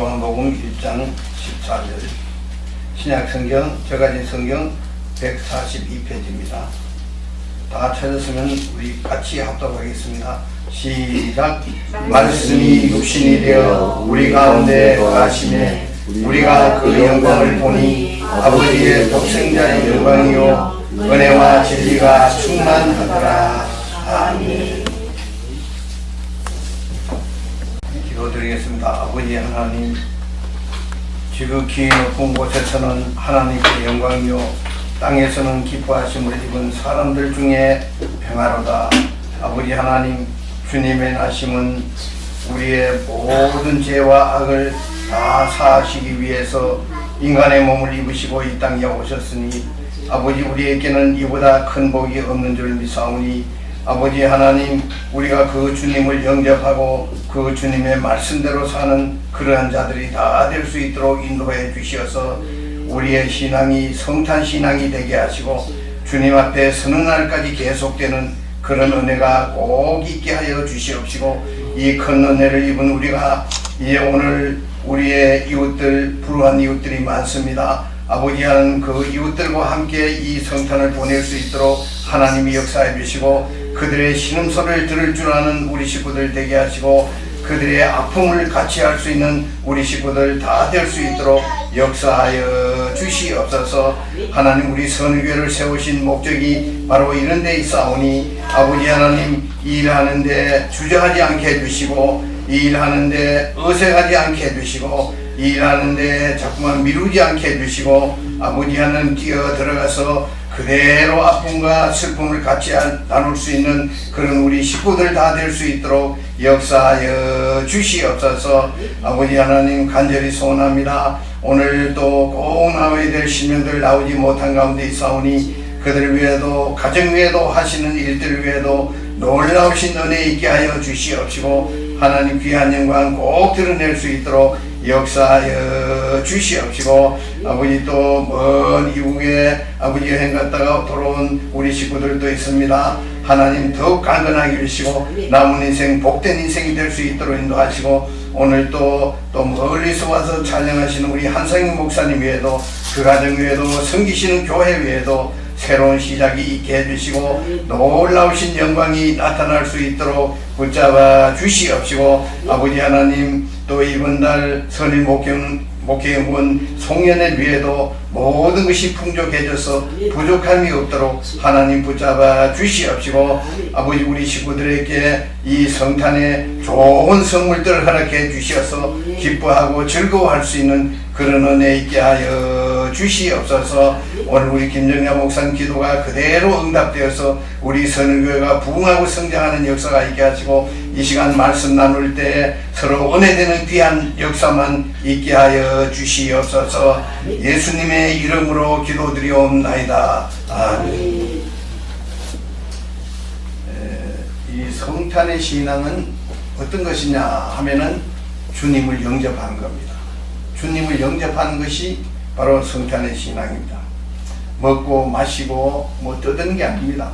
요한복음 1장 14절, 신약성경 저가진 성경 142페이지입니다. 다 찾았으면 우리 같이 합독하겠습니다. 시작. 말씀이 육신이 되어 우리 가운데 거하시매 우리가 그 영광을 보니 아버지의 독생자의 영광이요 은혜와 진리가 충만하더라. 아멘. 기도드리겠습니다. 아버지 하나님, 지극히 높은 곳에서는 하나님의 영광이요 땅에서는 기뻐하심을 입은 사람들 중에 평화로다. 아버지 하나님, 주님의 나심은 우리의 모든 죄와 악을 다 사하시기 위해서 인간의 몸을 입으시고 이 땅에 오셨으니 아버지, 우리에게는 이보다 큰 복이 없는 줄 믿사오니 아버지 하나님, 우리가 그 주님을 영접하고 그 주님의 말씀대로 사는 그러한 자들이 다 될 수 있도록 인도해 주시어서 우리의 신앙이 성탄 신앙이 되게 하시고 주님 앞에 서는 날까지 계속되는 그런 은혜가 꼭 있게 하여 주시옵시고, 이 큰 은혜를 입은 우리가 이제 오늘 우리의 이웃들, 불우한 이웃들이 많습니다. 아버지 하는 그 이웃들과 함께 이 성탄을 보낼 수 있도록 하나님이 역사해 주시고, 그들의 신음소리를 들을 줄 아는 우리 식구들 되게 하시고, 그들의 아픔을 같이 할 수 있는 우리 식구들 다 될 수 있도록 역사하여 주시옵소서. 하나님, 우리 선교회를 세우신 목적이 바로 이런 데 있사오니 아버지 하나님, 일하는데 주저하지 않게 해주시고, 일하는데 어색하지 않게 해주시고, 일하는데 자꾸만 미루지 않게 해주시고, 아버지 하나님 뛰어 들어가서 그대로 아픔과 슬픔을 같이 나눌 수 있는 그런 우리 식구들 다 될 수 있도록 역사하여 주시옵소서. 아버지 하나님, 간절히 소원합니다. 오늘 또 꼭 나와야 될 신명들 나오지 못한 가운데 있사오니 그들 위에도 가정 위에도 하시는 일들 위에도 놀라우신 은혜 있게 하여 주시옵시고, 하나님 귀한 영광 꼭 드러낼 수 있도록 역사하여 주시옵시고, 아버지 또 먼 이후에 아버지 여행 갔다가 돌아온 우리 식구들도 있습니다. 하나님 더욱 강건하게 해주시고 남은 인생 복된 인생이 될 수 있도록 인도하시고, 오늘 또 멀리서 와서 촬영하시는 우리 한상희 목사님 외에도 그 가정 외에도 섬기시는 교회 외에도 새로운 시작이 있게 해주시고 놀라우신 영광이 나타날 수 있도록 붙잡아 주시옵시고, 아버지 하나님 또 이번 달 선임 목회연구원 송년회 위에도 모든 것이 풍족해져서 부족함이 없도록 하나님 붙잡아 주시옵시고, 아버지 우리 식구들에게 이 성탄에 좋은 선물들을 허락해 주셔서 기뻐하고 즐거워할 수 있는 그런 은혜 있게 하여 주시옵소서. 오늘 우리 김정야 목사님 기도가 그대로 응답되어서 우리 선교회가 부흥하고 성장하는 역사가 있게 하시고, 이 시간 말씀 나눌 때 서로 은혜되는 귀한 역사만 있게 하여 주시옵소서. 예수님의 이름으로 기도드리옵나이다. 아멘. 이 성탄의 신앙은 어떤 것이냐 하면은 주님을 영접하는 겁니다. 주님을 영접하는 것이 바로 성탄의 신앙입니다. 먹고 마시고 뭐 뜯는 게 아닙니다.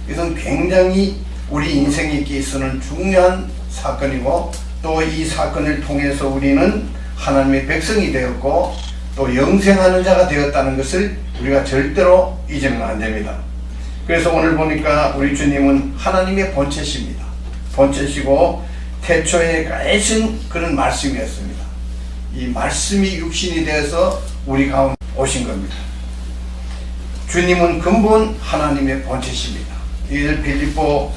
이것은 굉장히 우리 인생에 있어서는 중요한 사건이고, 또 이 사건을 통해서 우리는 하나님의 백성이 되었고 또 영생하는 자가 되었다는 것을 우리가 절대로 잊으면 안 됩니다. 그래서 오늘 보니까 우리 주님은 하나님의 본체십니다. 본체시고 태초에 가신 그런 말씀이었습니다. 이 말씀이 육신이 되어서 우리 가운데 오신 겁니다. 주님은 근본 하나님의 본체십니다. 이들 빌립보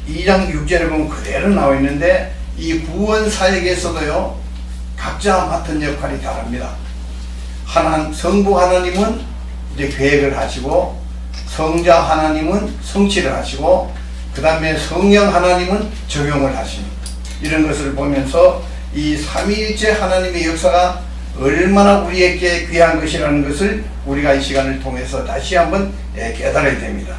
2장 6절에 보면 그대로 나와 있는데, 이 구원 사역에서도요 각자 맡은 역할이 다릅니다. 성부 하나님은 이제 계획을 하시고, 성자 하나님은 성취를 하시고, 그 다음에 성령 하나님은 적용을 하십니다. 이런 것을 보면서 이 삼위일체 하나님의 역사가 얼마나 우리에게 귀한 것이라는 것을 우리가 이 시간을 통해서 다시 한번 깨달아야 됩니다.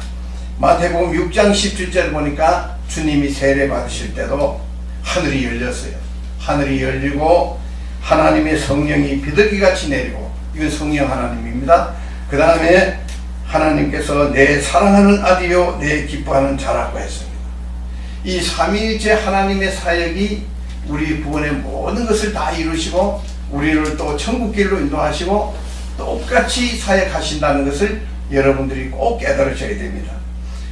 마태복음 6장 17절 보니까 주님이 세례 받으실 때도 하늘이 열렸어요. 하늘이 열리고 하나님의 성령이 비둘기같이 내리고, 이건 성령 하나님입니다. 그 다음에 하나님께서 내 사랑하는 아들이요 내 기뻐하는 자라고 했습니다. 이 삼위일체 하나님의 사역이 우리 구원의 모든 것을 다 이루시고 우리를 또 천국길로 인도하시고 똑같이 사역하신다는 것을 여러분들이 꼭 깨달으셔야 됩니다.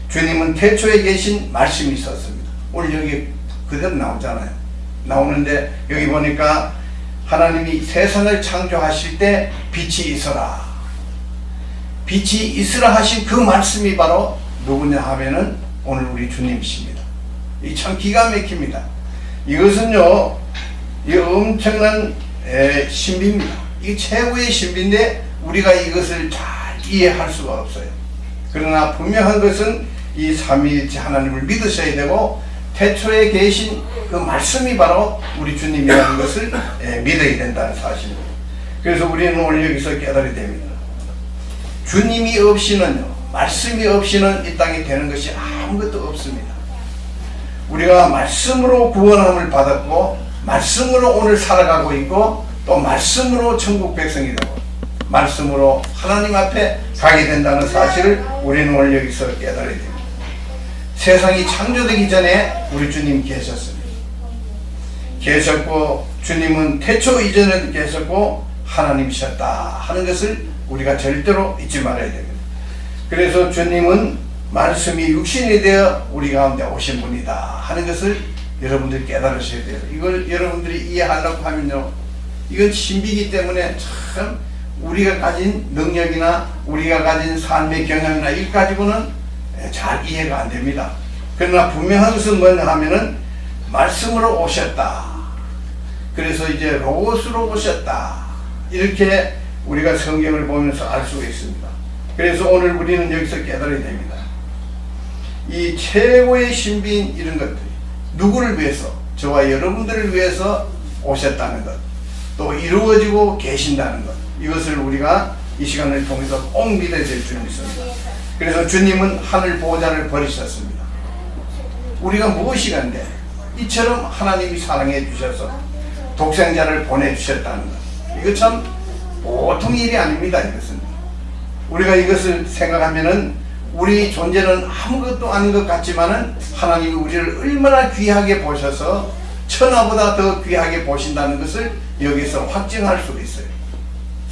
주님은 태초에 계신 말씀이 있었습니다. 오늘 여기 그대로 나오잖아요. 나오는데 여기 보니까 하나님이 세상을 창조하실 때 빛이 있어라, 빛이 있으라 하신 그 말씀이 바로 누구냐 하면은 오늘 우리 주님이십니다. 이 참 기가 막힙니다. 이것은요, 이 엄청난 신비입니다. 이게 최고의 신비인데 우리가 이것을 잘 이해할 수가 없어요. 그러나 분명한 것은 이 삼위일체 하나님을 믿으셔야 되고 태초에 계신 그 말씀이 바로 우리 주님이라는 것을 믿어야 된다는 사실입니다. 그래서 우리는 오늘 여기서 깨달아야 됩니다. 주님이 없이는요, 말씀이 없이는 이 땅에 되는 것이 아무것도 없습니다. 우리가 말씀으로 구원함을 받았고 말씀으로 오늘 살아가고 있고 또 말씀으로 천국 백성이 되고 말씀으로 하나님 앞에 가게 된다는 사실을 우리는 오늘 여기서 깨달아야 됩니다. 세상이 창조되기 전에 우리 주님 계셨습니다. 계셨고 주님은 태초 이전에도 계셨고 하나님이셨다 하는 것을 우리가 절대로 잊지 말아야 됩니다. 그래서 주님은 말씀이 육신이 되어 우리 가운데 오신 분이다 하는 것을 여러분들이 깨달으셔야 돼요. 이걸 여러분들이 이해하려고 하면요, 이건 신비이기 때문에 참 우리가 가진 능력이나 우리가 가진 삶의 경험이나 이 가지고는 잘 이해가 안 됩니다. 그러나 분명한 것은 뭐냐 하면은 말씀으로 오셨다. 그래서 이제 로고스로 오셨다. 이렇게 우리가 성경을 보면서 알 수가 있습니다. 그래서 오늘 우리는 여기서 깨달아야 됩니다. 이 최고의 신비인 이런 것들이 누구를 위해서, 저와 여러분들을 위해서 오셨다는 것, 또 이루어지고 계신다는 것, 이것을 우리가 이 시간을 통해서 꼭 믿어야 될 줄 믿습니다. 그래서 주님은 하늘 보호자를 버리셨습니다. 우리가 무엇이간데 이처럼 하나님이 사랑해 주셔서 독생자를 보내주셨다는 것, 이거 참 보통 일이 아닙니다. 이것은 우리가 이것을 생각하면은 우리 존재는 아무것도 아닌 것 같지만은 하나님이 우리를 얼마나 귀하게 보셔서 천하보다 더 귀하게 보신다는 것을 여기서 확증할 수 있어요.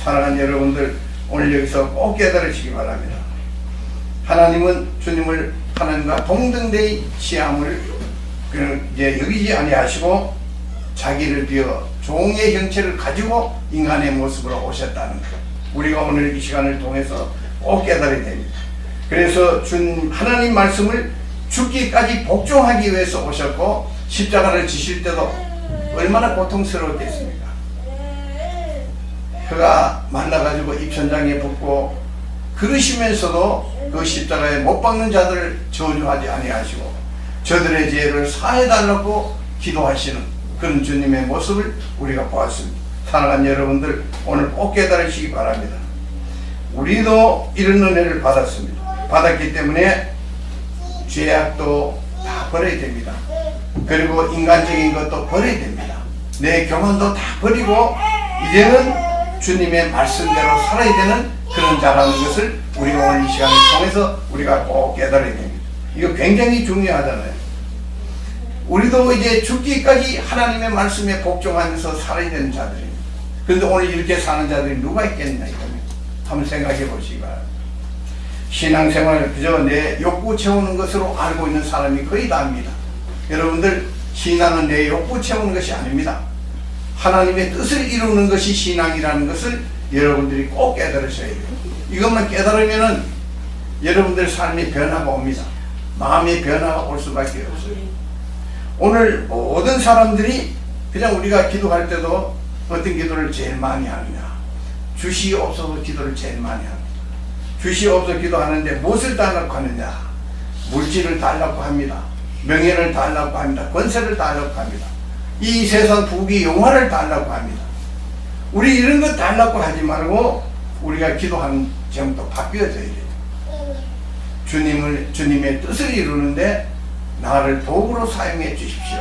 사랑하는 여러분들, 오늘 여기서 꼭 깨달으시기 바랍니다. 하나님은 주님을 하나님과 동등되이 취함을 이제 여기지 아니하시고 자기를 비어 종의 형체를 가지고 인간의 모습으로 오셨다는 것, 우리가 오늘 이 시간을 통해서 꼭 깨달아야 됩니다. 그래서 하나님 말씀을 죽기까지 복종하기 위해서 오셨고 십자가를 지실 때도 얼마나 고통스러웠겠습니까? 혀가 말라가지고 입천장에 붙고 그러시면서도 그 십자가에 못 박는 자들을 저주하지 아니하시고 저들의 죄를 사해달라고 기도하시는 그런 주님의 모습을 우리가 보았습니다. 사랑하는 여러분들, 오늘 꼭 깨달으시기 바랍니다. 우리도 이런 은혜를 받았습니다. 받았기 때문에 죄악도 다 버려야 됩니다. 그리고 인간적인 것도 버려야 됩니다. 내 교만도 다 버리고 이제는 주님의 말씀대로 살아야 되는 그런 자라는 것을 우리가 오늘 이 시간을 통해서 우리가 꼭 깨달아야 됩니다. 이거 굉장히 중요하잖아요. 우리도 이제 죽기까지 하나님의 말씀에 복종하면서 살아야 되는 자들입니다. 그런데 오늘 이렇게 사는 자들이 누가 있겠냐 이겁니다. 한번 생각해 보시기 바랍니다. 신앙생활을 그저 내 욕구 채우는 것으로 알고 있는 사람이 거의 다입니다. 여러분들, 신앙은 내 욕구 채우는 것이 아닙니다. 하나님의 뜻을 이루는 것이 신앙이라는 것을 여러분들이 꼭 깨달으셔야 돼요. 이것만 깨달으면은 여러분들 삶의 변화가 옵니다. 마음의 변화가 올 수밖에 없어요. 오늘 모든 사람들이 그냥 우리가 기도할 때도 어떤 기도를 제일 많이 하느냐, 주시옵소서 기도를 제일 많이 합니다. 주시옵소서 기도하는데 무엇을 달라고 하느냐, 물질을 달라고 합니다. 명예를 달라고 합니다. 권세를 달라고 합니다. 이 세상 부귀 영화를 달라고 합니다. 우리 이런 것 달라고 하지 말고 우리가 기도하는 제목도 바뀌어져야 돼요. 주님의 뜻을 이루는데 나를 도구로 사용해 주십시오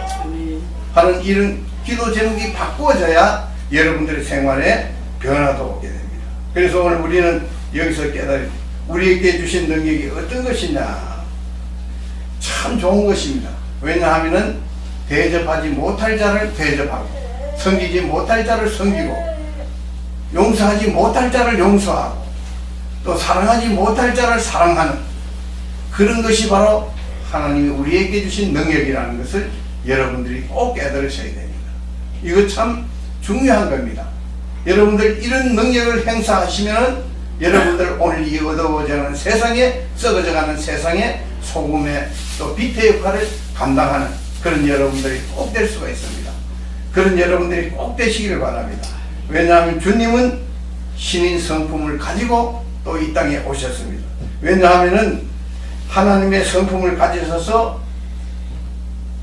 하는 이런 기도 제목이 바꾸어져야 여러분들의 생활에 변화도 오게 됩니다. 그래서 오늘 우리는 여기서 깨달은 우리에게 주신 능력이 어떤 것이냐, 참 좋은 것입니다. 왜냐하면 대접하지 못할 자를 대접하고 섬기지 못할 자를 섬기고 용서하지 못할 자를 용서하고 또 사랑하지 못할 자를 사랑하는 그런 것이 바로 하나님이 우리에게 주신 능력이라는 것을 여러분들이 꼭 깨달으셔야 됩니다. 이거 참 중요한 겁니다. 여러분들 이런 능력을 행사하시면 여러분들 오늘 이 어두워져가는 세상에, 썩어져가는 세상에 소금의 또 빛의 역할을 감당하는 그런 여러분들이 꼭 될 수가 있습니다. 그런 여러분들이 꼭 되시기를 바랍니다. 왜냐하면 주님은 신인 성품을 가지고 또 이 땅에 오셨습니다. 왜냐하면은 하나님의 성품을 가지셔서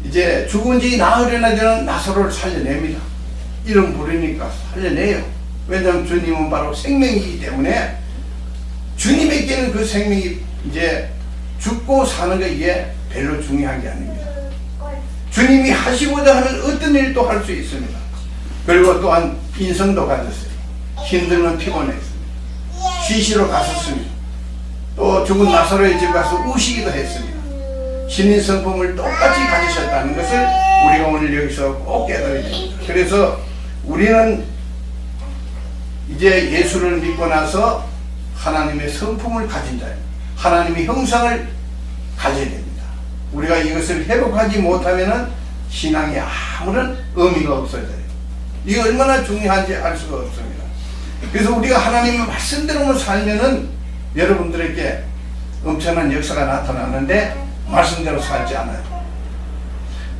이제 죽은 지 나으려나 되는 나사로를 살려냅니다. 이름 부르니까 살려내요. 왜냐하면 주님은 바로 생명이기 때문에 주님에게는 그 생명이 이제 죽고 사는 게 이게 별로 중요한 게 아닙니다. 주님이 하시고자 하면 어떤 일도 할 수 있습니다. 그리고 또한 인성도 가졌어요. 힘들면 피곤했습니다. 쉬시러 갔었습니다. 또 죽은 나사로의 집 가서 우시기도 했습니다. 신인 성품을 똑같이 가지셨다는 것을 우리가 오늘 여기서 꼭 깨달아야 됩니다. 그래서 우리는 이제 예수를 믿고 나서 하나님의 성품을 가진 자예요. 하나님의 형상을 가져야 됩니다. 우리가 이것을 회복하지 못하면 신앙이 아무런 의미가 없어져요. 이게 얼마나 중요한지 알 수가 없습니다. 그래서 우리가 하나님의 말씀대로만 살면은 여러분들에게 엄청난 역사가 나타나는데 말씀대로 살지 않아요.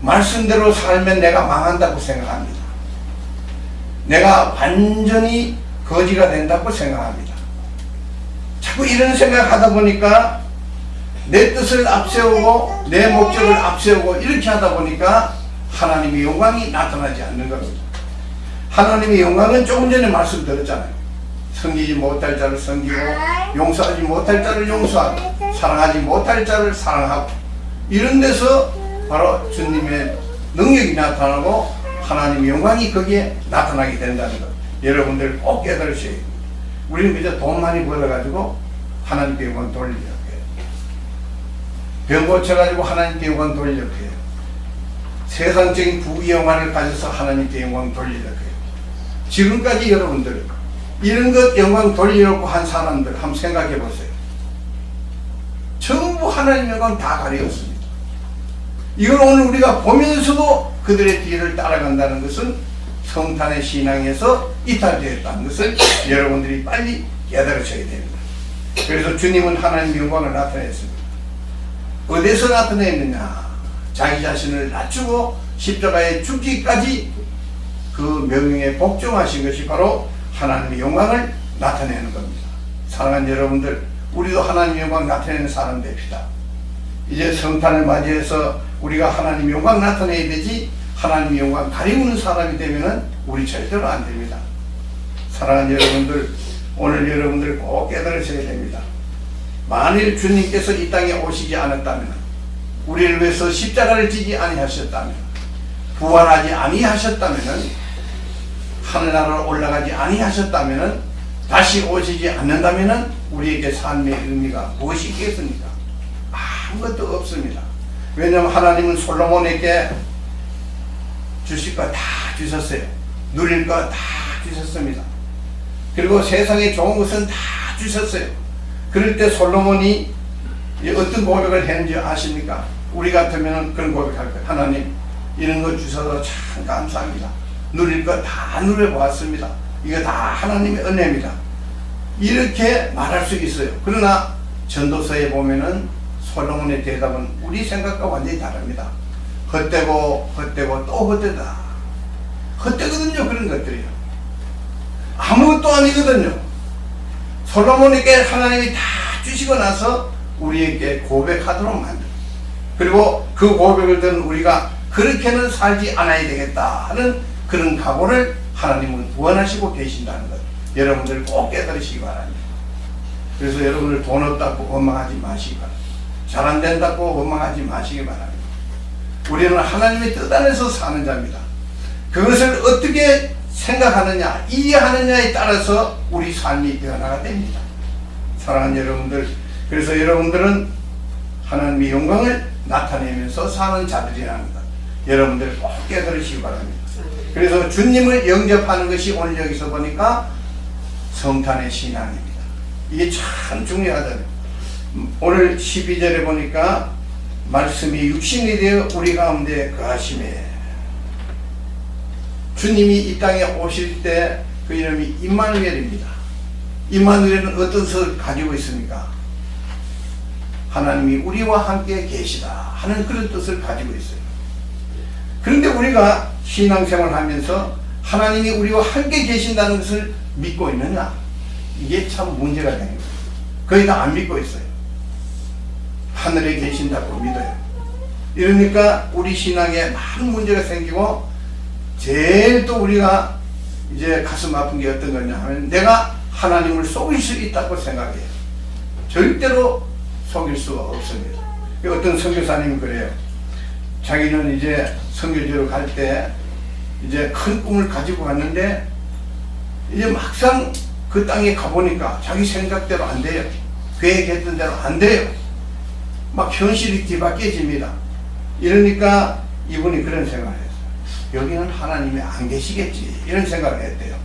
말씀대로 살면 내가 망한다고 생각합니다. 내가 완전히 거지가 된다고 생각합니다. 자꾸 이런 생각하다 보니까 내 뜻을 앞세우고 내 목적을 앞세우고 이렇게 하다 보니까 하나님의 영광이 나타나지 않는 겁니다. 하나님의 영광은 조금 전에 말씀드렸잖아요. 섬기지 못할 자를 섬기고 용서하지 못할 자를 용서하고 사랑하지 못할 자를 사랑하고 이런 데서 바로 주님의 능력이 나타나고 하나님의 영광이 거기에 나타나게 된다는 것 여러분들 꼭 깨달으셔야 됩니다. 우리는 그저 돈 많이 벌어가지고 하나님께 영광 돌리려고 해요. 병 고쳐가지고 하나님께 영광 돌리려고 해요. 세상적인 부귀 영화를 가져서 하나님께 영광 돌리려고 해요. 지금까지 여러분들 이런 것 영광 돌리려고 한 사람들 한번 생각해 보세요. 전부 하나님 영광 다 가리었습니다. 이걸 오늘 우리가 보면서도 그들의 뒤를 따라간다는 것은 성탄의 신앙에서 이탈되었다는 것을 여러분들이 빨리 깨달으셔야 됩니다. 그래서 주님은 하나님의 영광을 나타냈습니다. 어디서 나타냈느냐? 자기 자신을 낮추고 십자가에 죽기까지 그 명령에 복종하신 것이 바로 하나님의 영광을 나타내는 겁니다. 사랑하는 여러분들, 우리도 하나님의 영광 나타내는 사람 됩시다. 이제 성탄을 맞이해서 우리가 하나님의 영광 나타내야 되지 하나님의 영광 가리우는 사람이 되면 우리 절대로 안 됩니다. 사랑하는 여러분들, 오늘 여러분들 꼭 깨달으셔야 됩니다. 만일 주님께서 이 땅에 오시지 않았다면, 우리를 위해서 십자가를 지지 아니하셨다면, 부활하지 아니하셨다면, 하늘나라로 올라가지 아니하셨다면, 다시 오시지 않는다면 우리에게 삶의 의미가 무엇이 있겠습니까? 아무것도 없습니다. 왜냐하면 하나님은 솔로몬에게 주실 거 다 주셨어요. 누릴 거 다 주셨습니다. 그리고 세상에 좋은 것은 다 주셨어요. 그럴 때 솔로몬이 어떤 고백을 했는지 아십니까? 우리 같으면 그런 고백할 거예요. 하나님, 이런 거 주셔서 참 감사합니다. 누릴 거 다 누려보았습니다. 이거 다 하나님의 은혜입니다. 이렇게 말할 수 있어요. 그러나 전도서에 보면은 솔로몬의 대답은 우리 생각과 완전히 다릅니다. 헛되고 헛되고 또 헛되다. 헛되거든요. 그런 것들이요. 아무것도 아니거든요. 솔로몬에게 하나님이 다 주시고 나서 우리에게 고백하도록 만들어요. 그리고 그 고백을 들은 우리가 그렇게는 살지 않아야 되겠다 하는 그런 각오를 하나님은 원하시고 계신다는 것 여러분들 꼭 깨달으시기 바랍니다. 그래서 여러분들 돈 없다고 원망하지 마시기 바랍니다. 잘 안 된다고 원망하지 마시기 바랍니다. 우리는 하나님의 뜻 안에서 사는 자입니다. 그것을 어떻게 생각하느냐, 이해하느냐에 따라서 우리 삶이 변화가 됩니다. 사랑하는 여러분들, 그래서 여러분들은 하나님의 영광을 나타내면서 사는 자들이라는 것 여러분들 꼭 깨달으시기 바랍니다. 그래서 주님을 영접하는 것이 오늘 여기서 보니까 성탄의 신앙입니다. 이게 참 중요하잖아요. 오늘 12절에 보니까 말씀이 육신이 되어 우리 가운데 거하심에, 주님이 이 땅에 오실 때 그 이름이 임마누엘입니다. 임마누엘은 어떤 뜻을 가지고 있습니까? 하나님이 우리와 함께 계시다 하는 그런 뜻을 가지고 있어요. 그런데 우리가 신앙생활을 하면서 하나님이 우리와 함께 계신다는 것을 믿고 있느냐? 이게 참 문제가 되는 거예요. 거의 다 안 믿고 있어요. 하늘에 계신다고 믿어요. 이러니까 우리 신앙에 많은 문제가 생기고, 제일 또 우리가 이제 가슴 아픈 게 어떤 거냐 하면, 내가 하나님을 속일 수 있다고 생각해요. 절대로 속일 수가 없습니다. 어떤 선교사님이 그래요. 자기는 이제 선교지로 갈 때 이제 큰 꿈을 가지고 갔는데, 이제 막상 그 땅에 가보니까 자기 생각대로 안 돼요. 계획했던 대로 안 돼요. 막 현실이 뒤바뀌어집니다. 이러니까 이분이 그런 생각을 했어요. 여기는 하나님이 안 계시겠지, 이런 생각을 했대요.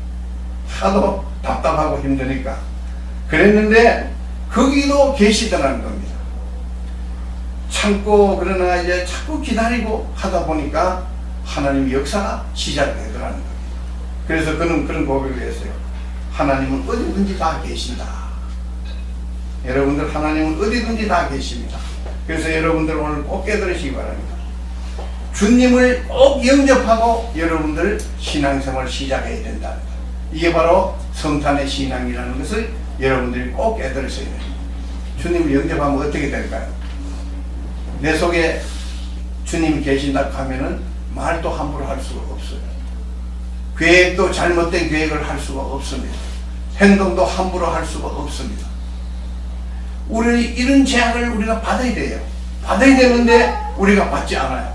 하도 답답하고 힘드니까. 그랬는데 거기도 계시더라는 겁니다. 참고, 그러나 이제 자꾸 기다리고 하다 보니까 하나님의 역사가 시작되더라는 겁니다. 그래서 그는 그런 고백을 했어요. 하나님은 어디든지 다 계신다. 여러분들, 하나님은 어디든지 다 계십니다. 그래서 여러분들 오늘 꼭 깨달으시기 바랍니다. 주님을 꼭 영접하고 여러분들 신앙생활을 시작해야 된다. 이게 바로 성탄의 신앙이라는 것을 여러분들이 꼭 깨달으셔야 됩니다. 주님을 영접하면 어떻게 될까요? 내 속에 주님이 계신다고 하면은 말도 함부로 할 수가 없어요. 계획도 잘못된 계획을 할 수가 없습니다. 행동도 함부로 할 수가 없습니다. 우리 이런 제약을 우리가 받아야 돼요. 받아야 되는데 우리가 받지 않아요.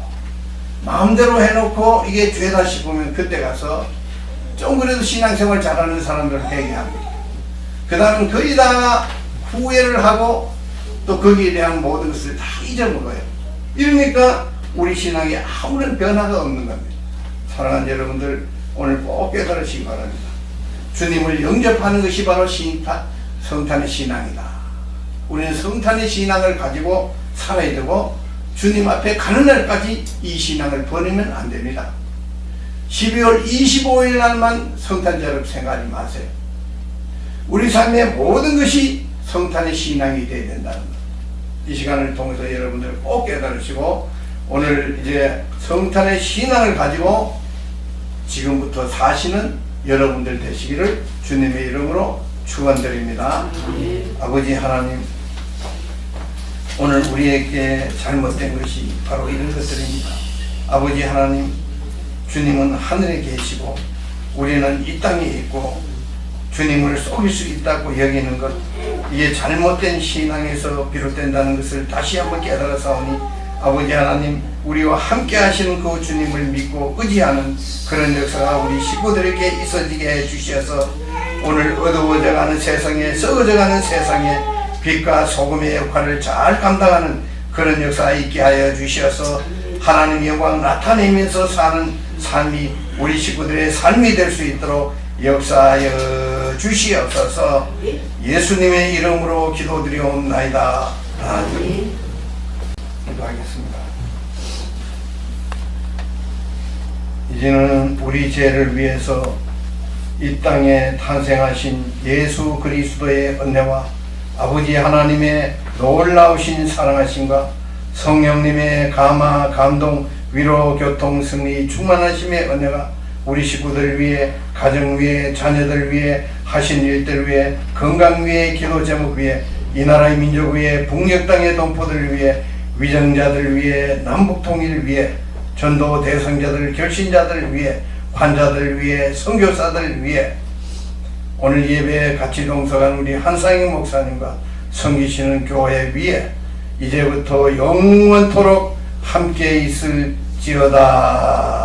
마음대로 해놓고 이게 죄다 싶으면 그때 가서 좀 그래도 신앙생활 잘하는 사람들 회개합니다. 그 다음은 거의 다 후회를 하고 또 거기에 대한 모든 것을 다 잊어먹어요. 이러니까 우리 신앙에 아무런 변화가 없는 겁니다. 사랑하는 여러분들, 오늘 꼭 깨달으시기 바랍니다. 주님을 영접하는 것이 바로 성탄의 신앙이다. 우리는 성탄의 신앙을 가지고 살아야 되고, 주님 앞에 가는 날까지 이 신앙을 버리면 안 됩니다. 12월 25일 날만 성탄절을 생각하지 마세요. 우리 삶의 모든 것이 성탄의 신앙이 되어야 된다는 것. 이 시간을 통해서 여러분들 꼭 깨달으시고, 오늘 이제 성탄의 신앙을 가지고 지금부터 사시는 여러분들 되시기를 주님의 이름으로 축원드립니다. 아버지 하나님, 오늘 우리에게 잘못된 것이 바로 이런 것들입니다. 아버지 하나님, 주님은 하늘에 계시고 우리는 이 땅에 있고 주님을 속일 수 있다고 여기는 것, 이게 잘못된 신앙에서 비롯된다는 것을 다시 한번 깨달아사오니, 아버지 하나님, 우리와 함께 하시는 그 주님을 믿고 의지하는 그런 역사가 우리 식구들에게 있어지게 해주셔서 오늘 어두워져가는 세상에, 썩어져가는 세상에 빛과 소금의 역할을 잘 감당하는 그런 역사가 있게 하여 주셔서 하나님의 영광을 나타내면서 사는 삶이 우리 식구들의 삶이 될 수 있도록 역사하여 주시옵소서. 예수님의 이름으로 기도드리옵나이다. 아멘. 기도하겠습니다. 이제는 우리 죄를 위해서 이 땅에 탄생하신 예수 그리스도의 은혜와 아버지 하나님의 놀라우신 사랑하심과 성령님의 감화, 감동, 위로, 교통, 승리, 충만하심의 은혜가 우리 식구들 위해, 가정 위해, 자녀들 위해, 하신 일들 위해, 건강 위해, 기도 제목 위해, 이 나라의 민족 위해, 북녘 땅의 동포들 위해, 위정자들 위해, 남북 통일 위해, 전도 대상자들, 결신자들 위해, 환자들 위해, 선교사들 위해, 오늘 예배에 같이 동석한 우리 한상희 목사님과 섬기시는 교회 위에 이제부터 영원토록 함께 있을지어다.